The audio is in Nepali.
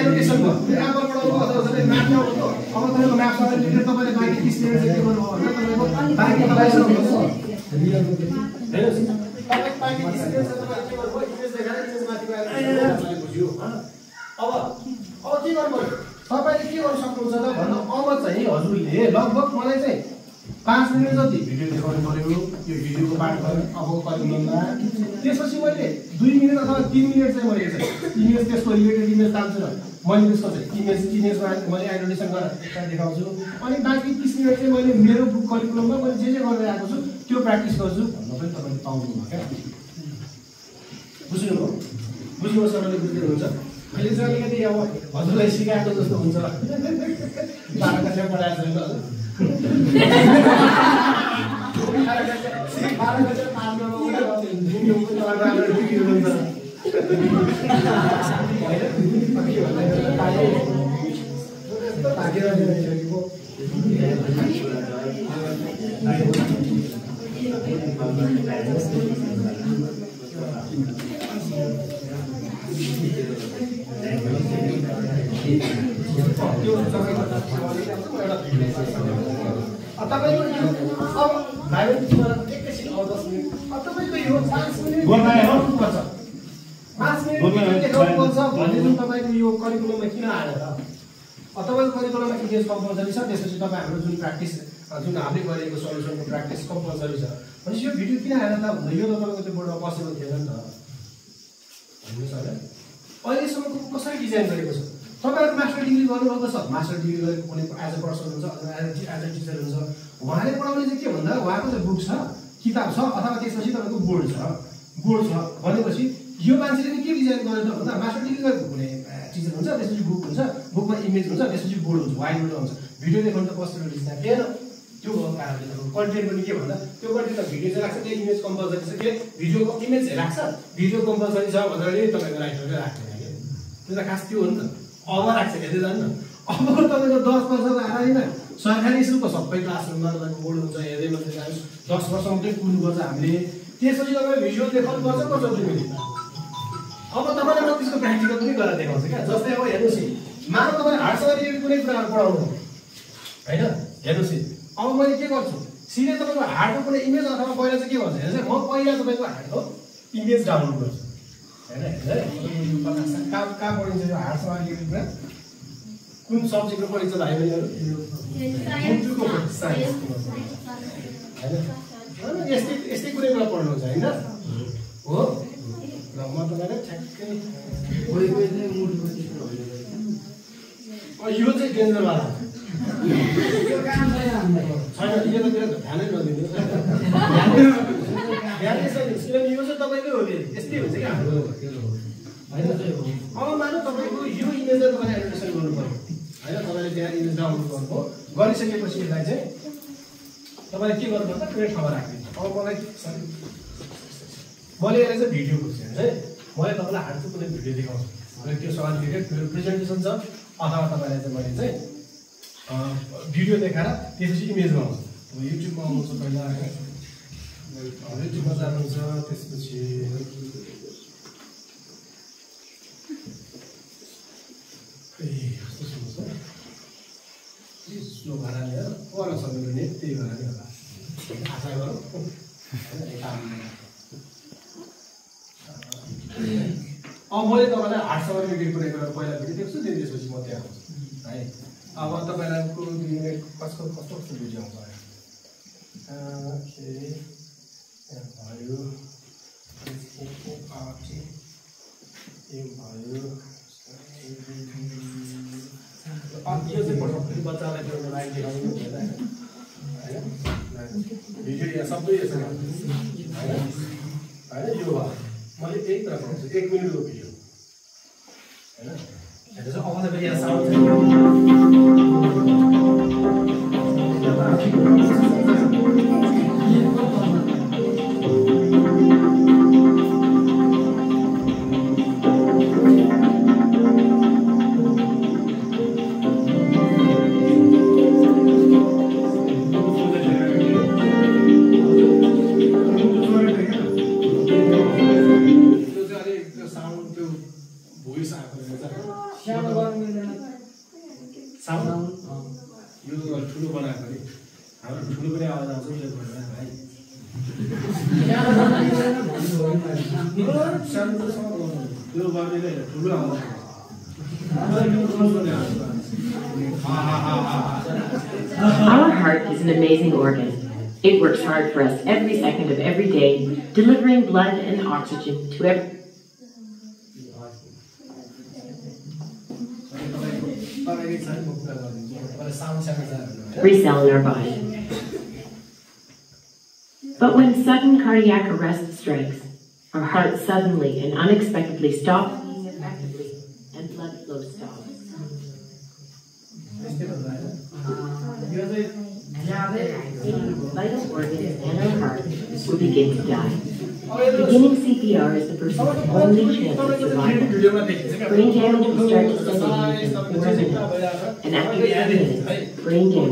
एनोटेसन भयो एप्पल पढाउनु अथवा तपाईले म्याथ पढाउनु अब तपाईको म्याथ सँग रिलेटेड तपाईले बाँकी 30 मिनेट चाहिँ के गर्नु हो भने तपाईको बाँकी लगाइसक्नुहुन्छ हैन तपाईको बाँकी 30 मिनेट चाहिँ तपाईले के गर्नु हो इमेज देखाएर इमेज माथि गएर तपाईले बुझ्यो अब के गर्नु पर्यो तपाईले के गर्न सक्नुहुन्छ त भन्दा अब चाहिँ हजुरले लगभग मलाई चाहिँ 5 मिनेट जति भिडियो देखाउनु पर्यो यो भिडियोको पार्ट भयो अबको करिकुलममा त्यसपछि मैले 2 मिनेट अथवा 3 मिनेट चाहिँ मैले चाहिँ इमेज त्यसको रिलेटेड इमेज तान्छु र मैले त्यसको चाहिँ इमेजमा मैले एनोटेसन गरेर एक्स्ट्रा देखाउँछु अनि बाँकी 30 मिनेट चाहिँ मैले मेरो बुक करिकुलममा मैले जे गर्दै आएको छु त्यो प्र्याक्टिस गर्छु भन्न पनि तपाईले पाउनुभयो क्या बुझ्नुभयो बुझ्नुभयो सबैले बुझ्दै हुन्छ अहिले चाहिँ अलिकति अब हजुरलाई सिकाएको जस्तो हुन्छ बाह्रकक्षा पढाएको छैन तपाईको यो अब भाइले तिमीलाई एकैछिन अब 10 मिनेट अब तपाईको यो 5 मिनेट गर्नु पर्छ 5 मिनेट देखाउनु पर्छ भन्ने जुन तपाईको यो करिकुलममा किन आयो त तपाईको करिकुलममा इमेज कम्पलसरी छ त्यसपछि तपाई हाम्रो जुन प्र्याक्टिस जुन हामीले गरेको सल्युसनको प्र्याक्टिस कम्पलसरी छ भनेपछि यो भिडियो किन आयो त भन्दा यो त तपाईको त्यो बोर्डमा पोसिबल थिएन नि त भन्नुस् हैन अहिलेसम्मको कसरी डिजाइन गरेको छ तपाईहरु मास्टर डिग्री गर्नुभएको छ मास्टर डिग्री गरेको कुनै एज अ पर्सन हुन्छ अथवा एज अ टिचर हुन्छ उहाँले पढाउने चाहिँ के भन्दा उहाँको चाहिँ बुक छ किताब छ अथवा त्यसपछि तपाईको बोर्ड छ भनेपछि यो मान्छेले नि के डिजाइन गर्यो त भन्दा मास्टर डिग्री गरेको कुनै टिचर हुन्छ त्यसपछि बुक हुन्छ बुकमा इमेज हुन्छ त्यसपछि बोर्ड हुन्छ वाइट बोर्ड हुन्छ भिडियो देखाउनु त पोसिबिलिटी छैन थिएन त्यो भएको कारणले तपाईको कन्टेन्ट पनि के भन्दा त्यो कन्टेन्ट त भिडियो चाहिँ राख्छ त्यो इमेज कम्पलसरी छ के भिडियोको इमेज राख्छ भिडियो कम्पलसरी छ भनेर तपाईको राइटरले राख्दैन के त्यो त खास त्यो हो नि त अब राख्छ हेर्दै जानु अब तपाईको 10 वर्षको आधारमा सरकारी स्कुलको सबै क्लासरुममा तपाईको बोर्ड हुन्छ हेर्दै मात्रै जानु 10 वर्षमा चाहिँ कुर्नुपर्छ हामीले त्यसपछि तपाईले भिजुअल देखाउनु पर्छ कस्तो तिमीले अब तपाईले म त्यसको प्र्याक्टिकल पनि गरेर देखाउँछु क्या जस्तै अब हेर्नुस् मानव तपाईले हार्डसँग रिलेटेड कुनै कुरा पढाउनु हैन हेर्नुस् अब मैले के गर्छु सिधै तपाईको हार्डको कुनै इमेज अथवा पहिला चाहिँ के भन्छ हेर्नुस् म पहिला तपाईको हार्डको इमेज डाउनलोड गर्छु हैन कहाँ पढिन्छ यो हार्डसँग रिलेटेड कुरा कुन सब्जेक्टको पढिन्छ भाइ बहिनीहरु हैन यस्तै कुनै कुरा पढ्नुहुन्छ हैन हो र म तपाईलाई ठ्याक्कै यो चाहिँ डेन्जर वाला यो काम छैन यो त मेरो ध्यानै नदिनु ध्यानै छैन किनभने यो चाहिँ तपाईकै हो नि यस्तै हुन्छ कि हाम्रो हैन अब मानौ तपाईको यो इमेजलाई तपाईले एनोटेसन गर्नु पर्यो हैन तपाईले त्यहाँ इमेज डाउनलोड गर्नुभयो गरिसकेपछि यसलाई चाहिँ तपाईले के गर्नु पर्छ कुनै ठाउँमा राख्दिनु अब मलाई मैले यसलाई चाहिँ भिडियो खोज्छु है मैले तपाईलाई हार्डको कुनै भिडियो देखाउँछु अनि त्यो सँग रिलेटेड मेरो प्रेजेन्टेसन छ अथवा तपाईलाई चाहिँ मैले चाहिँ भिडियो देखाएर त्यसपछि इमेजमा आउँछ अब युट्युबमा आउँछ पहिला युट्युबमा जानुहुन्छ त्यसपछि कस्तो सुन्नुहोस् न स्लो भएर नि पढ्न सक्नु नि त्यही भएर नि होला आशा गरौँ अब मैले तपाईँलाई हार्डसँग रिलेटेड कुनै कुरा पहिला भिडियो देख्छु त्यसपछि म त्यहाँ आउँछु है अब तपाईँलाई कस्तो भिडियो आउँछ भयो यो चाहिँ पठाउँछु बच्चालाई त्यो लाइभ देखाउनु होइन भिडियो यहाँ सबै यसो होइन यो मैले एक कुरा पठाउँछु 1 मिनेटको भिडियो होइन हेर्नुहोस् अब तपाईँ यहाँ साउन्ड भोइस आएको सानो गर्नु मिल्दैन साउन्ड यो ठुलो बनाएको नि हाम्रो ठुलो पनि आवाज आउँछ यो भनेर भाइ सानो त यो बाबुले ठुलो आवाज Our heart is an amazing organ. It works hard for us every second of every day, delivering blood and oxygen to every... cell in our body. But when sudden cardiac arrest strikes, our heart suddenly and unexpectedly stops beating effectively and blood flow stops. Vital organs and our heart will begin to die. Beginning CPR is the person's only chance of survival. Brain damage will start to set in within 4 minutes, and after 10 minutes, brain damage